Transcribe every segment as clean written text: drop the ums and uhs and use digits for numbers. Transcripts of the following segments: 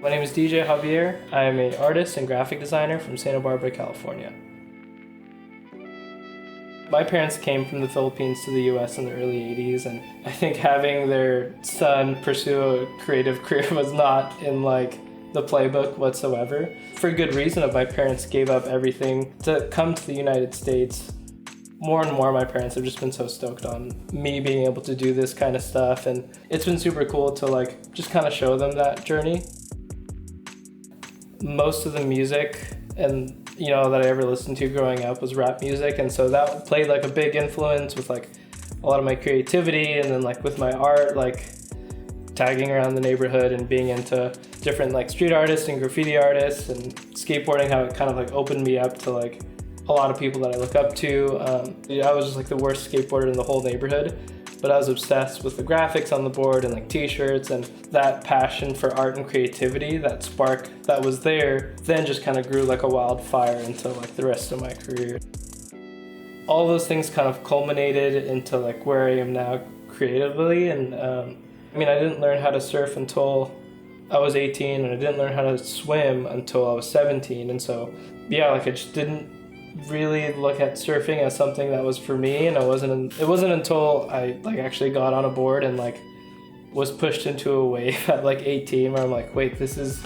My name is DJ Javier. I'm an artist and graphic designer from Santa Barbara, California. My parents came from the Philippines to the US in the early 80s, and I think having their son pursue a creative career was not in the playbook whatsoever. For good reason of my parents gave up everything to come to the United States. More and more my parents have just been so stoked on me being able to do this kind of stuff, and it's been super cool to just kind of show them that journey. Most of the music that I ever listened to growing up was rap music, and so that played a big influence with a lot of my creativity, and then with my art, tagging around the neighborhood and being into different street artists and graffiti artists, and skateboarding, how it kind of opened me up to a lot of people that I look up to. I was just the worst skateboarder in the whole neighborhood, but I was obsessed with the graphics on the board and t-shirts, and that passion for art and creativity, that spark that was there, then just kind of grew like a wildfire into the rest of my career. All those things kind of culminated into where I am now creatively, and I didn't learn how to surf until I was 18, and I didn't learn how to swim until I was 17, and so yeah, I just didn't really look at surfing as something that was for me, and it wasn't until I actually got on a board and was pushed into a wave at 18 where I'm wait, this is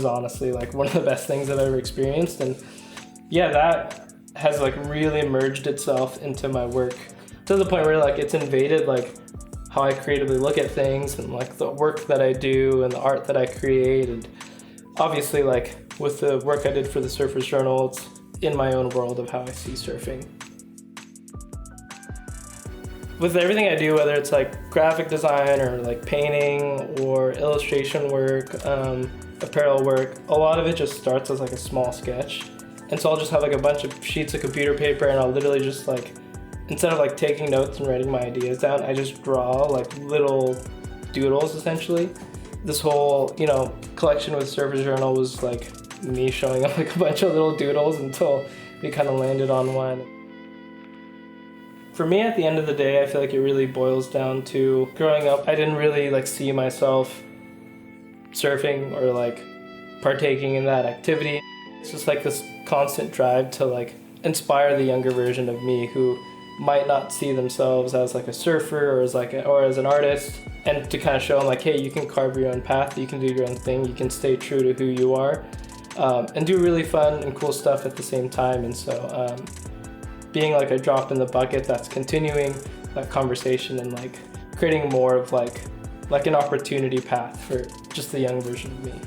honestly one of the best things I've ever experienced. And yeah, that has really merged itself into my work to the point where it's invaded how I creatively look at things, and the work that I do and the art that I create. And obviously with the work I did for the Surfer's Journal, it's in my own world of how I see surfing. With everything I do, whether it's graphic design or painting or illustration work, apparel work, a lot of it just starts as a small sketch. And so I'll just have a bunch of sheets of computer paper, and I'll literally just instead of taking notes and writing my ideas down, I just draw little doodles essentially. This whole collection with Surfer's Journal was me showing up a bunch of little doodles until we kind of landed on one. For me, at the end of the day, I feel it really boils down to growing up, I didn't really see myself surfing or partaking in that activity. It's just this constant drive to inspire the younger version of me who might not see themselves as a surfer or as an artist, and to kind of show them hey, you can carve your own path, you can do your own thing, you can stay true to who you are. And do really fun and cool stuff at the same time. And so being a drop in the bucket that's continuing that conversation and creating more of an opportunity path for just the young version of me.